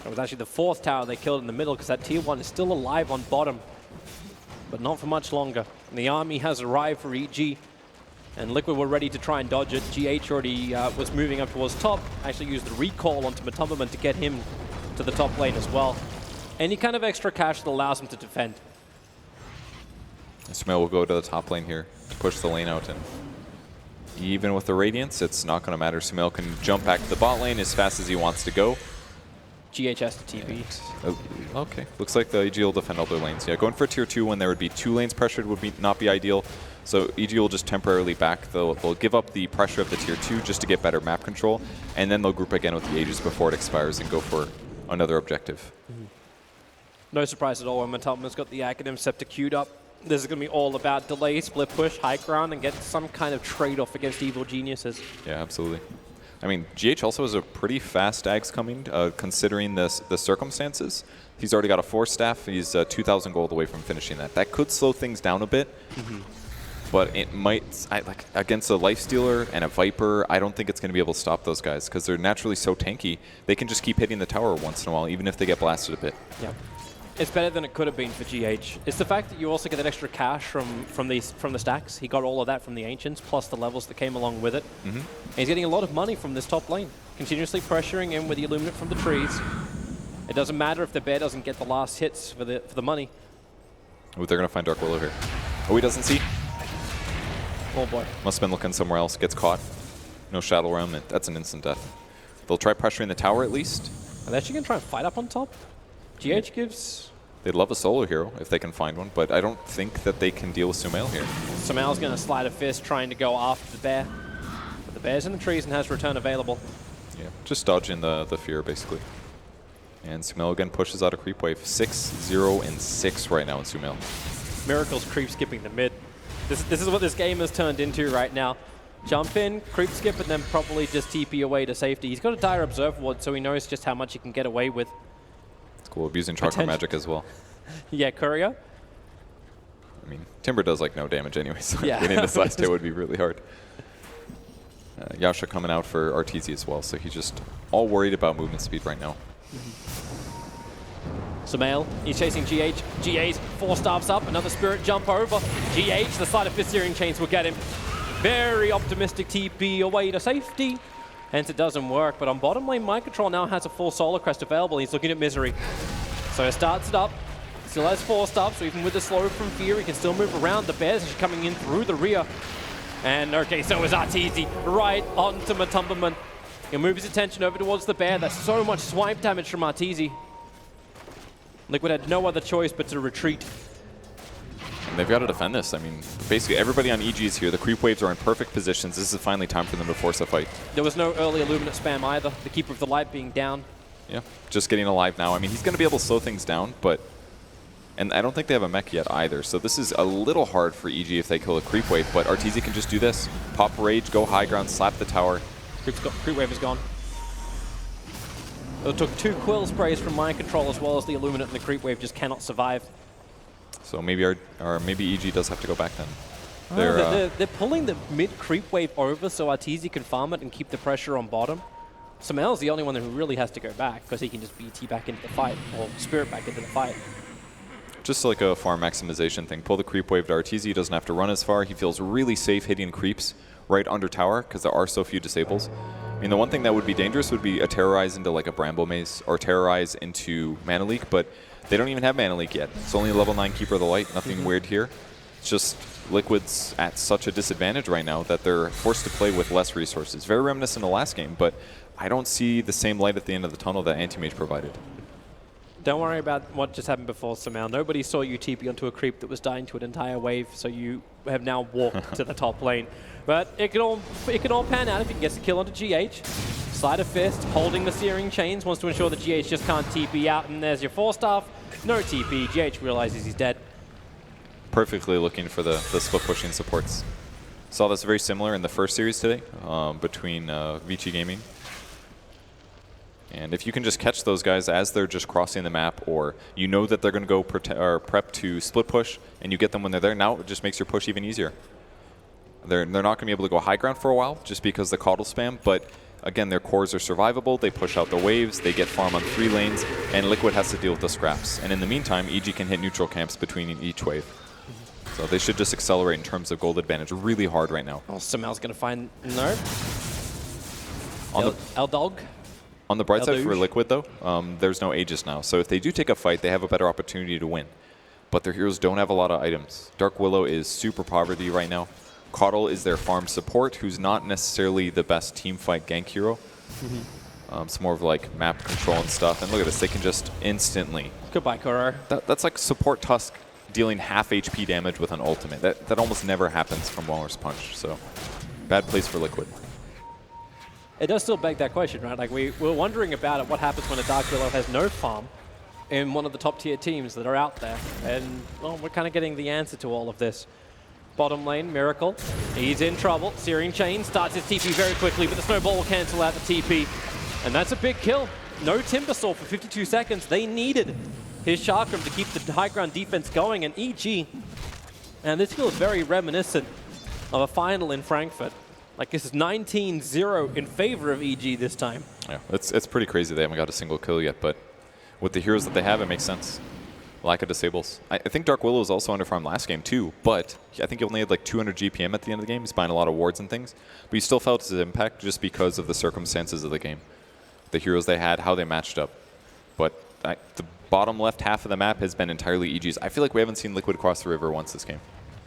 It was actually the 4th tower they killed in the middle because that tier 1 is still alive on bottom. But not for much longer. And the army has arrived for EG, and Liquid were ready to try and dodge it. GH already was moving up towards top, actually used the recall onto Matumba to get him to the top lane as well. Any kind of extra cash that allows him to defend. Sumail will go to the top lane here to push the lane out, and even with the Radiance, it's not going to matter. Sumail can jump back to the bot lane as fast as he wants to go. GH has to TP. Okay, looks like the EG will defend all their lanes. Yeah, going for tier 2 when there would be 2 lanes pressured would not be ideal. So EG will just temporarily back. They'll give up the pressure of the tier 2 just to get better map control, and then they'll group again with the Aegis before it expires and go for another objective. No surprise at all when Matumba's got the Academ Scepter queued up. This is going to be all about delay, split push, high ground, and get some kind of trade-off against evil geniuses. Yeah, absolutely. I mean, GH also has a pretty fast Ags coming, considering the circumstances. He's already got a 4-staff. He's 2,000 gold away from finishing that. That could slow things down a bit, but it might, like against a Lifestealer and a Viper, I don't think it's going to be able to stop those guys because they're naturally so tanky. They can just keep hitting the tower once in a while, even if they get blasted a bit. Yeah. It's better than it could have been for GH. It's the fact that you also get that extra cash from the stacks. He got all of that from the Ancients, plus the levels that came along with it. And he's getting a lot of money from this top lane, continuously pressuring in with the Illuminate from the trees. It doesn't matter if the bear doesn't get the last hits for the money. Oh, they're going to find Dark Willow here. Oh, he doesn't see. Oh boy. Must have been looking somewhere else. Gets caught. No Shadow Realm. That's an instant death. They'll try pressuring the tower at least. Are they actually going to try and fight up on top? GH gives... They'd love a solo hero if they can find one, but I don't think that they can deal with Sumail here. Sumail's going to slide a fist trying to go after the bear. But the bear's in the trees and has return available. Yeah, just dodging the fear, basically. And Sumail again pushes out a creep wave. 6, 0, and 6 right now in Sumail. Miracle's creep skipping the mid. This is what this game has turned into right now. Jump in, creep skip, and then probably just TP away to safety. He's got a dire Observer Ward, so he knows just how much he can get away with. It's cool, abusing Chakra Magic as well. Yeah, Courier. I mean, Timber does like no damage anyway, so yeah. winning this last hit would be really hard. Yasha coming out for RTZ as well, so he's just all worried about movement speed right now. Sumail, he's chasing GH. GH, 4 staffs up, another Spirit jump over. GH, the side of Fist Searing Chains will get him. Very optimistic TP away to safety. Hence it doesn't work, but on bottom lane, Microtrol now has a full Solar Crest available. He's looking at Misery. So he starts it up. Still has 4 stops, so even with the slow from Fear, he can still move around. The Bears are coming in through the rear. And okay, so is RTZ right onto Matumba. He'll move his attention over towards the Bear. That's so much swipe damage from RTZ. Liquid had no other choice but to retreat. And they've got to defend this. I mean, basically everybody on EG is here. The creep waves are in perfect positions. This is finally time for them to force a fight. There was no early Illuminate spam either. The Keeper of the Light being down. Yeah, just getting alive now. I mean, he's going to be able to slow things down, but... And I don't think they have a mech yet either, so this is a little hard for EG if they kill a creep wave, but Arteezy can just do this. Pop Rage, go high ground, slap the tower. Creep wave is gone. It took 2 Quill sprays from Mind Control as well as the Illuminate, and the creep wave just cannot survive. So maybe maybe EG does have to go back then. They're pulling the mid creep wave over so Arteezy can farm it and keep the pressure on bottom. Samel's the only one who really has to go back because he can just BT back into the fight or Spirit back into the fight. Just like a farm maximization thing. Pull the creep wave to Arteezy. He doesn't have to run as far. He feels really safe hitting creeps right under tower because there are so few disables. I mean, the one thing that would be dangerous would be a Terrorize into like a Bramble Maze or Terrorize into Mana Leak, but they don't even have Mana Leak yet. It's only a level 9 Keeper of the Light. Nothing weird here. It's just Liquid's at such a disadvantage right now that they're forced to play with less resources. Very reminiscent of the last game, but I don't see the same light at the end of the tunnel that Anti-Mage provided. Don't worry about what just happened before, Samel. Nobody saw you TP onto a creep that was dying to an entire wave, so you have now walked to the top lane. But it can all pan out if he gets a kill onto GH. Sleight of Fist, holding the Searing Chains, wants to ensure that GH just can't TP out, and there's your 4-staff. No TP. GH realizes he's dead. Perfectly looking for the split pushing supports. Saw this very similar in the first series today between Vici Gaming. And if you can just catch those guys as they're just crossing the map, or you know that they're going to go prep to split push, and you get them when they're there, now it just makes your push even easier. They're not going to be able to go high ground for a while just because the Coddle spam, but again, their cores are survivable, they push out the waves, they get farm on 3 lanes, and Liquid has to deal with the scraps. And in the meantime, EG can hit neutral camps between each wave. So they should just accelerate in terms of gold advantage really hard right now. Oh, Samel's going to find... No. L-Dog. On the bright side for Liquid, though, there's no Aegis now. So if they do take a fight, they have a better opportunity to win. But their heroes don't have a lot of items. Dark Willow is super poverty right now. Coddle is their farm support, who's not necessarily the best team fight gank hero. It's more of like map control and stuff. And look at this, they can just instantly... Goodbye, Kuro. That's like support Tusk dealing half HP damage with an ultimate. That almost never happens from Walrus Punch. So bad place for Liquid. It does still beg that question, right? Like we're wondering about it, what happens when a Dark Willow has no farm in one of the top tier teams that are out there. And well, we're kind of getting the answer to all of this. Bottom lane, Miracle. He's in trouble. Searing Chain starts his TP very quickly, but the Snowball will cancel out the TP. And that's a big kill. No Timbersaw for 52 seconds. They needed his Chakram to keep the high ground defense going, and EG. And this feels very reminiscent of a final in Frankfurt. Like this is 19-0 in favor of EG this time. Yeah, it's pretty crazy they haven't got a single kill yet, but with the heroes that they have, it makes sense. Lack of disables. I think Dark Willow was also under farm last game too, but I think he only had like 200 GPM at the end of the game. He's buying a lot of wards and things, but he still felt his impact just because of the circumstances of the game. The heroes they had, how they matched up. But the bottom left half of the map has been entirely EG's. I feel like we haven't seen Liquid cross the river once this game.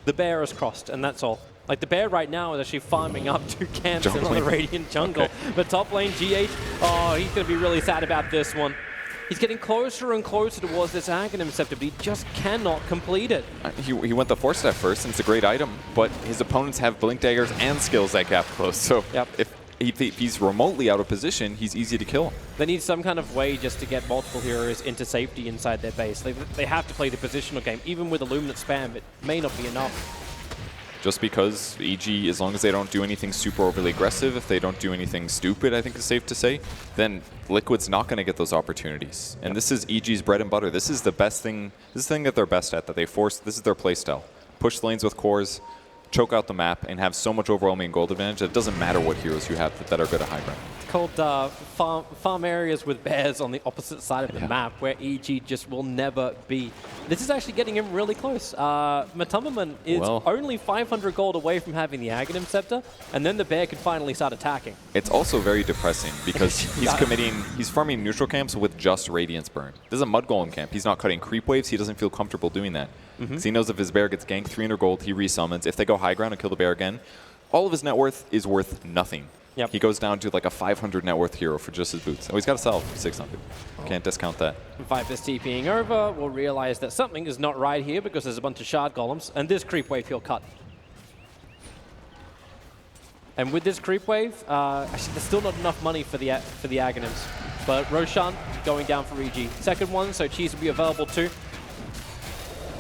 The bear is crossed, and that's all. Like, the bear right now is actually farming up 2 camps in the Radiant jungle. Okay. But top lane, GH, oh, he's going to be really sad about this one. He's getting closer and closer towards this Aghanim Scepter, but he just cannot complete it. He went the 4-step first, and it's a great item, but his opponents have Blink Daggers and skills that gap close. So if he's remotely out of position, he's easy to kill. They need some kind of way just to get multiple heroes into safety inside their base. They have to play the positional game. Even with Illuminate spam, it may not be enough. Just because EG, as long as they don't do anything super overly aggressive, if they don't do anything stupid, I think is safe to say, then Liquid's not going to get those opportunities. And this is EG's bread and butter. This is the best thing, this is the thing that they're best at, that they force, this is their playstyle. Push lanes with cores, choke out the map, and have so much overwhelming gold advantage that it doesn't matter what heroes you have that are good at high ground. It's called farm areas with bears on the opposite side of the map, where EG just will never be. This is actually getting him really close. Matumbaman is only 500 gold away from having the Aghanim Scepter, and then the bear can finally start attacking. It's also very depressing because he's farming neutral camps with just Radiance Burn. This is a Mud Golem camp. He's not cutting creep waves. He doesn't feel comfortable doing that. Because he knows if his bear gets ganked 300 gold, he resummons. If they go high ground and kill the bear again, all of his net worth is worth nothing. Yep. He goes down to like a 500 net worth hero for just his boots. Oh, he's got to sell 600. Can't discount that. Viper's TPing over. We'll realize that something is not right here because there's a bunch of shard golems, and this creep wave he'll cut. And with this creep wave, actually there's still not enough money for the Aghanims. But Roshan going down for EG. Second one, so cheese will be available too.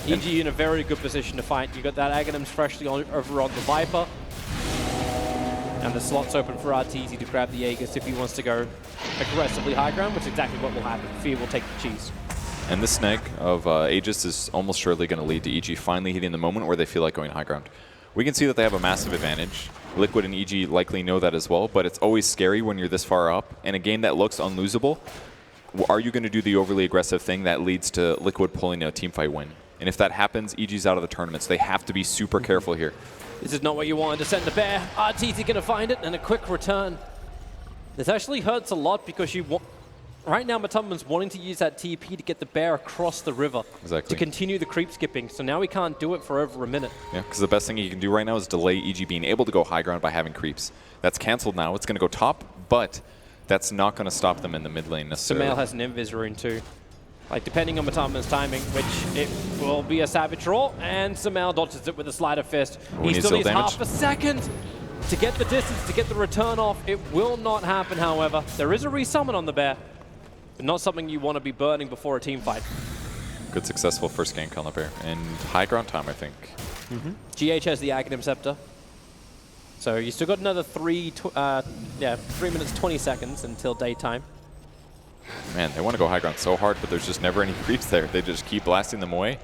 EG in a very good position to fight. You got that Aghanims freshly over on the Viper. And the slot's open for Arteezy to grab the Aegis if he wants to go aggressively high ground, which is exactly what will happen. Fear will take the cheese. And this snag of Aegis is almost surely going to lead to EG finally hitting the moment where they feel like going high ground. We can see that they have a massive advantage. Liquid and EG likely know that as well, but it's always scary when you're this far up. In a game that looks unlosable, are you going to do the overly aggressive thing that leads to Liquid pulling a teamfight win? And if that happens, EG's out of the tournament, so they have to be super careful here. This is not what you wanted to send the bear. Arteezy going to find it, and a quick return. This actually hurts a lot because you want... Right now, Matumba's wanting to use that TP to get the bear across the river to continue the creep skipping. So now he can't do it for over a minute. Yeah, because the best thing he can do right now is delay EG being able to go high ground by having creeps. That's canceled now. It's going to go top, but that's not going to stop them in the mid lane necessarily. Sumail has an invis rune too. Like, depending on Matumba's timing, which it will be a savage roll, and Sumail dodges it with a slider fist. He still needs half a second to get the distance, to get the return off. It will not happen, however. There is a resummon on the bear. But not something you want to be burning before a team fight. Good successful first gank on the bear. And high ground time, I think. GH has the Aghanim Scepter. So you still got another 3 minutes 20 seconds until daytime. Man, they want to go high ground so hard, but there's just never any creeps there. They just keep blasting them away.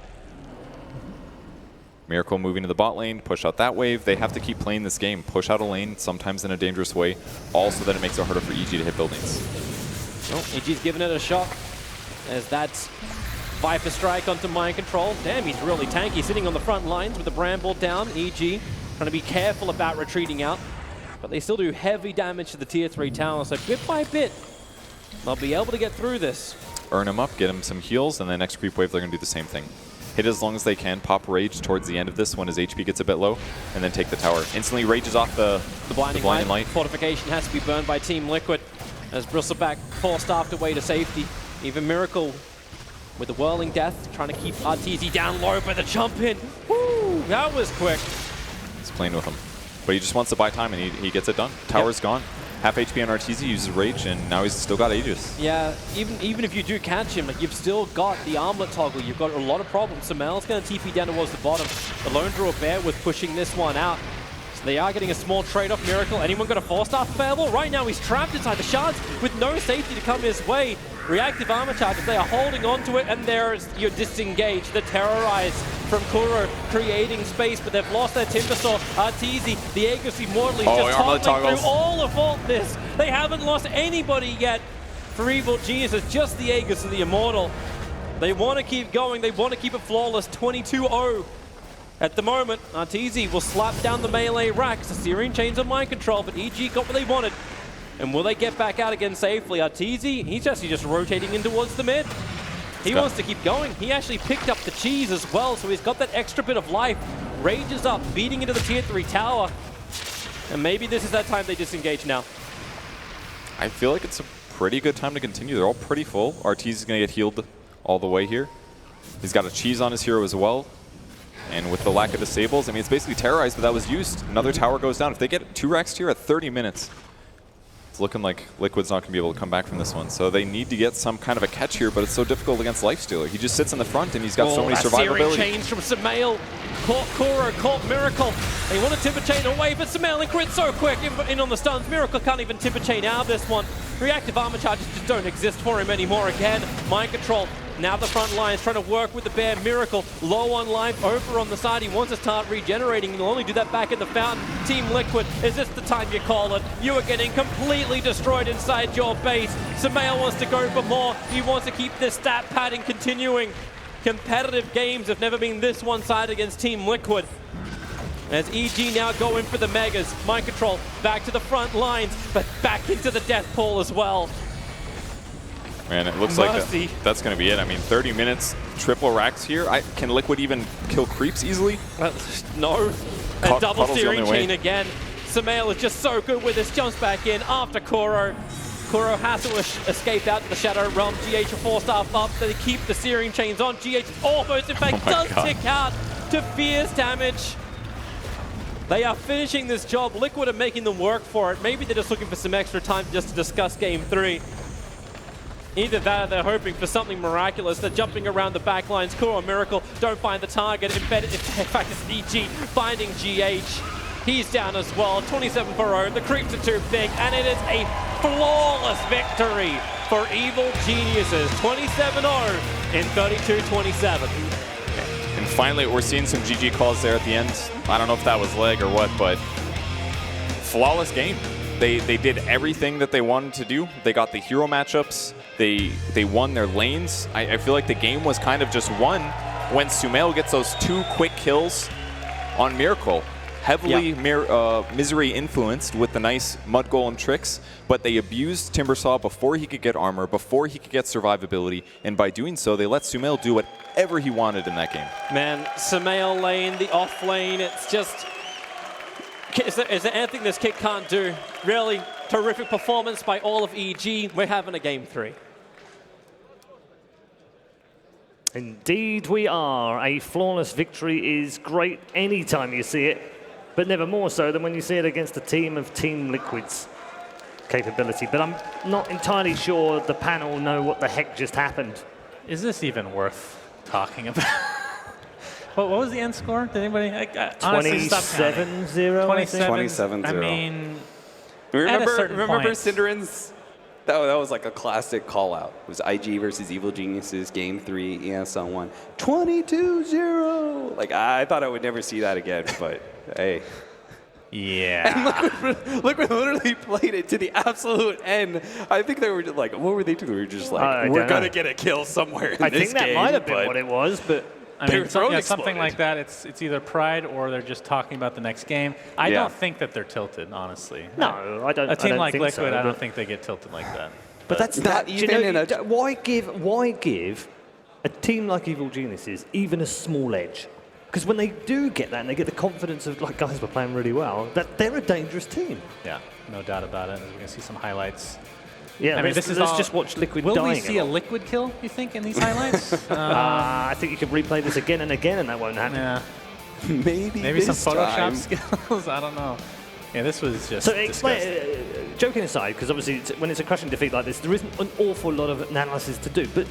Miracle moving to the bot lane, push out that wave. They have to keep playing this game. Push out a lane, sometimes in a dangerous way. Also that it makes it harder for EG to hit buildings. Oh, EG's giving it a shot as that's Viper Strike onto Mind Control. Damn, he's really tanky, sitting on the front lines with the Bramble down. EG trying to be careful about retreating out, but they still do heavy damage to the tier 3 tower, so bit by bit, they'll be able to get through this. Earn him up, get him some heals, and then next creep wave they're going to do the same thing. Hit as long as they can, pop Rage towards the end of this when his HP gets a bit low, and then take the tower. Instantly rages off the blinding light. Fortification has to be burned by Team Liquid as Bristleback forced after way to safety. Even Miracle with the Whirling Death trying to keep Arteezy down low, but the jump in, woo, that was quick. He's playing with him, but he just wants to buy time and he gets it done. Tower's gone. Half HP on Arteezy, uses Rage, and now he's still got Aegis. Yeah, even if you do catch him, like, you've still got the armlet toggle. You've got a lot of problems. Sumail's going to TP down towards the bottom. The Lone Druid Bear was pushing this one out. So they are getting a small trade-off. Miracle, anyone got a 4-star available? Right now he's trapped inside the shards with no safety to come his way. Reactive armor charges, they are holding on to it, and there's your disengage, the terrorize from Kuro, creating space, but they've lost their Timbersaw. Arteezy, the Aegis Immortally, just toggling through all of this. They haven't lost anybody yet for Evil Geniuses, just the Aegis and the Immortal. They want to keep going, they want to keep it flawless, 22-0. At the moment, Arteezy will slap down the melee racks. The Syrian Chains on Mind Control, but EG got what they wanted. And will they get back out again safely? Arteezy, he's actually just rotating in towards the mid. He wants to keep going. He actually picked up the cheese as well, so he's got that extra bit of life. Rages up, beating into the tier 3 tower. And maybe this is that time they disengage now. I feel like it's a pretty good time to continue. They're all pretty full. Arteezy's going to get healed all the way here. He's got a cheese on his hero as well. And with the lack of disables, I mean, it's basically terrorized, but that was used. Another tower goes down. If they get 2 racks here at 30 minutes, it's looking like Liquid's not going to be able to come back from this one. So they need to get some kind of a catch here, but it's so difficult against Lifestealer. He just sits in the front, and he's got so many survivability. Chains from Sumail. Caught Kuro, caught Miracle. They want to Timber Chain away, but Sumail and crit so quick in on the stuns. Miracle can't even Timber Chain out of this one. Reactive armor charges just don't exist for him anymore again. Mind Control. Now the front line is trying to work with the bear. Miracle low on life, over on the side. He wants to start regenerating. He'll only do that back in the fountain. Team Liquid, is this the time you call it? You are getting completely destroyed inside your base. Sumail wants to go for more. He wants to keep this stat padding continuing. Competitive games have never been this one-sided against Team Liquid. As EG now go in for the Megas. Mind Control back to the front lines, but back into the death pool as well. Man, it looks like that's going to be it. I mean, 30 minutes, triple racks here. Can Liquid even kill creeps easily? No. And double Syrian Chain again. Sumail is just so good with this. Jumps back in after Kuro. Kuro has to escape out to the Shadow Realm. GH are forced up. They keep the Searing Chains on. GH almost, in fact, does tick out to fierce damage. They are finishing this job. Liquid are making them work for it. Maybe they're just looking for some extra time just to discuss Game 3. Either that or they're hoping for something miraculous. They're jumping around the back lines. Kuro and Miracle don't find the target. In fact, it's EG finding GH. He's down as well. 27 for 0. The creeps are too big, and it is a flawless victory for Evil Geniuses. 27-0 in 32-27. And finally, we're seeing some GG calls there at the end. I don't know if that was leg or what, but flawless game. They did everything that they wanted to do. They got the hero matchups. They won their lanes. I feel like the game was kind of just won when Sumail gets those 2 quick kills on Miracle. Heavily Misery influenced with the nice Mud Golem tricks, but they abused Timbersaw before he could get armor, before he could get survivability, and by doing so, they let Sumail do whatever he wanted in that game. Man, Sumail lane, the off lane, it's just... Is there anything this kid can't do? Really terrific performance by all of EG. We're having a Game 3. Indeed we are. A flawless victory is great anytime you see it, but never more so than when you see it against a team of Team Liquid's capability. But I'm not entirely sure the panel know what the heck just happened. Is this even worth talking about? What was the end score? Did anybody? 27-0. 27-0. I mean, remember Cinderen's? That was like a classic call out. It was IG versus Evil Geniuses, Game 3, ESL 1. 22-0. Like, I thought I would never see that again, but hey. Yeah. And Liquid literally played it to the absolute end. I think they were just like, what were they doing? They were just like, we're going to get a kill somewhere in this game. I think that might have been what it was, but... I mean, something like that, it's either pride or they're just talking about the next game. I don't think that they're tilted, honestly. No, I don't. A team like Liquid, I don't think they get tilted like that. But that's not even why give a team like Evil Geniuses even a small edge? Because when they do get that and they get the confidence of, like, guys, we're playing really well, that they're a dangerous team. Yeah, no doubt about it. We're going to see some highlights. Yeah, I mean, let's just watch Liquid dying. Will we see a Liquid kill, you think, in these highlights? I think you could replay this again and again, and that won't happen. Yeah. Maybe some Photoshop skills. I don't know. Yeah, this was just. So explain. Joking aside, because obviously when it's a crushing defeat like this, there isn't an awful lot of analysis to do. But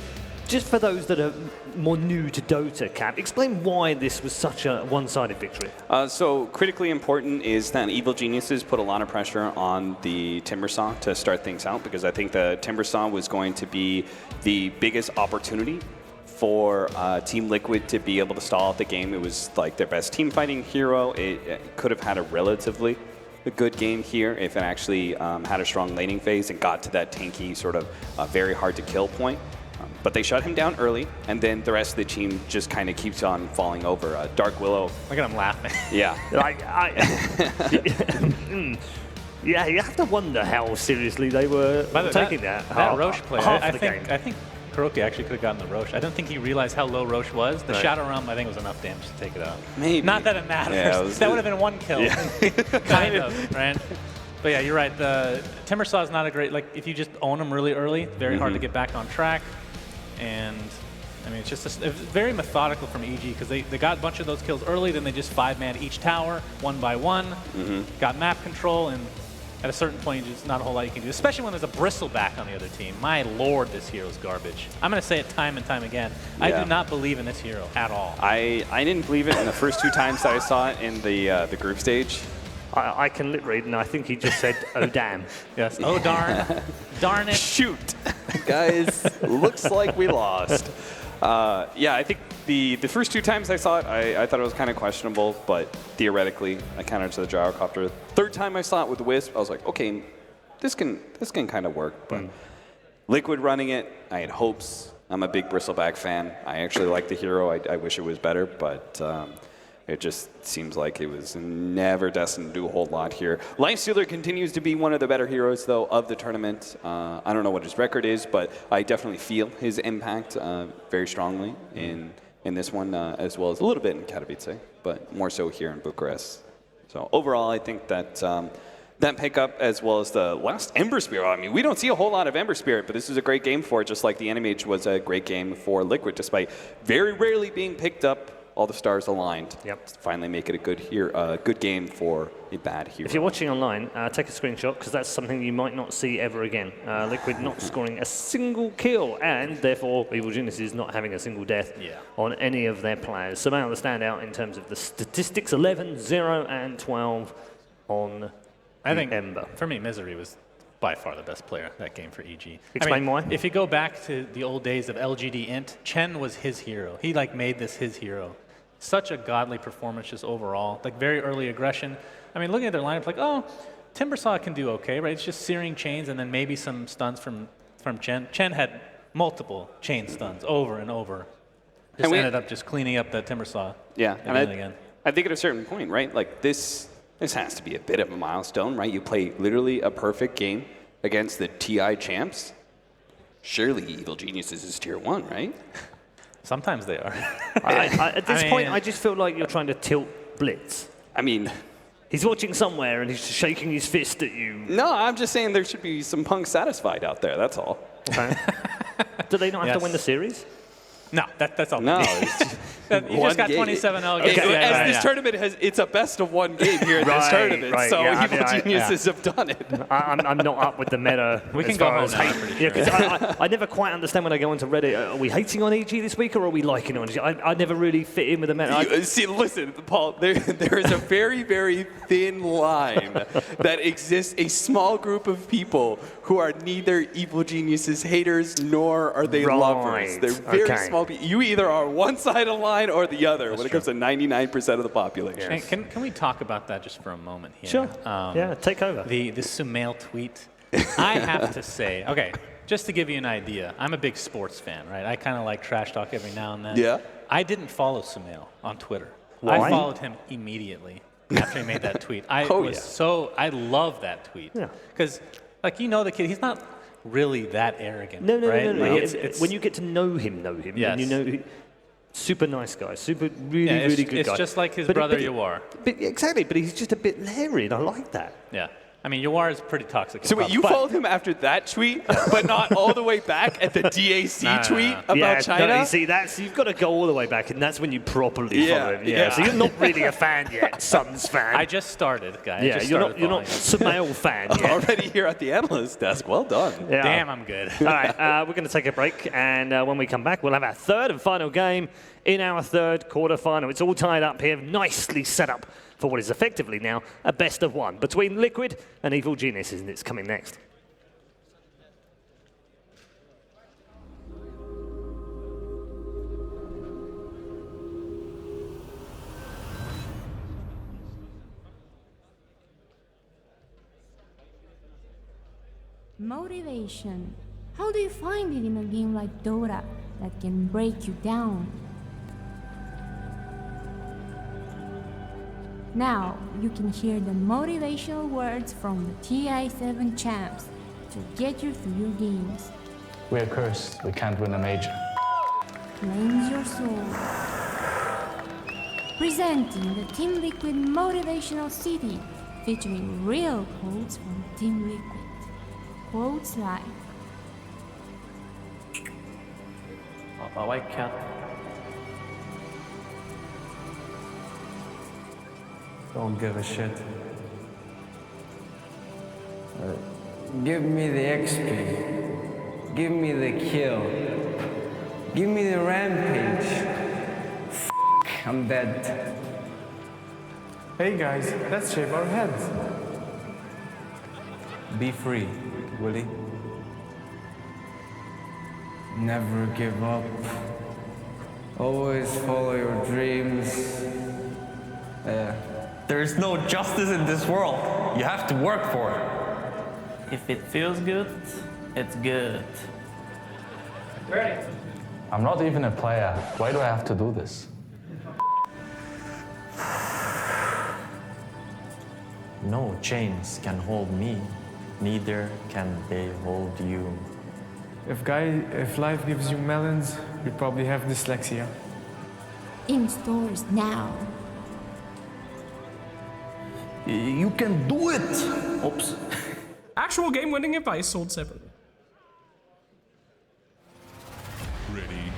just for those that are more new to Dota, Cap, explain why this was such a one-sided victory. So critically important is that Evil Geniuses put a lot of pressure on the Timbersaw to start things out, because I think the Timbersaw was going to be the biggest opportunity for Team Liquid to be able to stall out the game. It was like their best team fighting hero. It could have had a relatively good game here if it actually had a strong laning phase and got to that tanky sort of very hard to kill point. But they shut him down early, and then the rest of the team just kind of keeps on falling over. Dark Willow. Look at him laughing. Yeah. Yeah, you have to wonder how seriously they were taking that. That Roche player, I think Kuroki actually could have gotten the Roche. I don't think he realized how low Roche was. The Shadow Realm, I think, was enough damage to take it out. Maybe. Not that it matters. Yeah, that would have been one kill. Yeah. Kind of, right? But yeah, you're right. The Timbersaw is not a great, like, if you just own him really early, very hard to get back on track. And I mean, it's just it's very methodical from EG, because they got a bunch of those kills early, then they just 5-manned each tower, one by one, got map control, and at a certain point, there's not a whole lot you can do, especially when there's a Bristleback on the other team. My lord, this hero's garbage. I'm going to say it time and time again. Yeah. I do not believe in this hero at all. I didn't believe it in the first 2 times that I saw it in the group stage. I can lip read, and I think he just said, oh, damn. Yes, oh, darn. Darn it. Shoot. Guys, looks like we lost. Yeah, I think the first 2 times I saw it, I thought it was kind of questionable, but theoretically, I countered to the Gyrocopter. 3rd time I saw it with the Wisp, I was like, okay, this can kind of work. But Liquid running it, I had hopes. I'm a big Bristleback fan. I actually like the hero. I wish it was better, but it just seems like it was never destined to do a whole lot here. Lifestealer continues to be one of the better heroes, though, of the tournament. I don't know what his record is, but I definitely feel his impact very strongly in this one, as well as a little bit in Katowice, but more so here in Bucharest. So overall, I think that that pickup, as well as the last Ember Spirit. I mean, we don't see a whole lot of Ember Spirit, but this is a great game for it, just like the Animage was a great game for Liquid, despite very rarely being picked up. All the stars aligned. Yep. To finally make it a good game for a bad hero. If you're watching online, take a screenshot, because that's something you might not see ever again. Liquid not scoring a single kill, and therefore Evil Geniuses not having a single death on any of their players. So now the standout in terms of the statistics, 11, 0, and 12 on I think, Ember. for me, Misery was by far the best player that game for EG. Explain why. If you go back to the old days of LGD Int, Chen was his hero. He like made this his hero. Such a godly performance just overall. Like very early aggression. I mean, looking at their lineup, like, oh, Timbersaw can do okay, right? It's just searing chains and then maybe some stuns from Chen. Chen had multiple chain stuns over and over. Just ended up just cleaning up the Timbersaw. Yeah, and again. I think at a certain point, right? Like this has to be a bit of a milestone, right? You play literally a perfect game against the TI champs. Surely Evil Geniuses is tier 1, right? Sometimes they are. At this point, I just feel like you're trying to tilt Blitz. I mean, he's watching somewhere and he's shaking his fist at you. No, I'm just saying there should be some punks satisfied out there, that's all. Okay. Do they not have to win the series? No, that's all. No. You just got 27-0 games. As this tournament it's a best of one game here at this tournament, so Evil Geniuses have done it. I'm not up with the meta. We can go home now, I'm pretty sure. Because I never quite understand when I go onto Reddit, are we hating on EG this week or are we liking on EG? I never really fit in with the meta. See, listen, Paul, there is a very, very thin line that exists, a small group of people who are neither Evil Geniuses haters nor are they lovers. They're very small people. You either are one side of the line or the other when it comes to 99% of the population. Can we talk about that just for a moment here? Sure. Yeah, take over. The Sumail tweet. I have to say, okay, just to give you an idea, I'm a big sports fan, right? I kind of like trash talk every now and then. Yeah. I didn't follow Sumail on Twitter. Why? I followed him immediately after he made that tweet. I love that tweet. Yeah. Because, like, you know the kid, he's not really that arrogant. No. right? Like, it's when you get to know him, yes. and you know, super nice guy, really good guy. It's just like his brother Yawar. Exactly, but he's just a bit leery, and I like that. Yeah. I mean, Yawar is pretty toxic. So wait, you followed him after that tweet, but not all the way back at the DAC tweet about China? No, you see, you've got to go all the way back, and that's when you properly follow him. Yeah. So you're not really a fan yet, Suns fan. I just started, guys. Yeah, you're not Sumail fan yet. Already here at the analyst desk. Well done. Yeah. Damn, I'm good. All right, we're going to take a break, and when we come back, we'll have our third and final game in our third quarterfinal. It's all tied up here, nicely set up for what is effectively now a best of one between Liquid and Evil Geniuses, and it's coming next. Motivation. How do you find it in a game like Dota that can break you down? Now, you can hear the motivational words from the TI7 champs to get you through your games. We're cursed. We can't win a major. Cleanse your soul. Presenting the Team Liquid Motivational City, featuring real quotes from Team Liquid. Quotes like, I can't. Don't give a shit. Give me the XP. Give me the kill. Give me the rampage. I'm dead. Hey guys, let's shave our heads. Be free, Willie. Never give up. Always follow your dreams. There's no justice in this world. You have to work for it. If it feels good, it's good. Ready? I'm not even a player. Why do I have to do this? No chains can hold me. Neither can they hold you. If life gives you melons, you probably have dyslexia. in stores now. You can do it! Oops. Actual game-winning advice sold separately.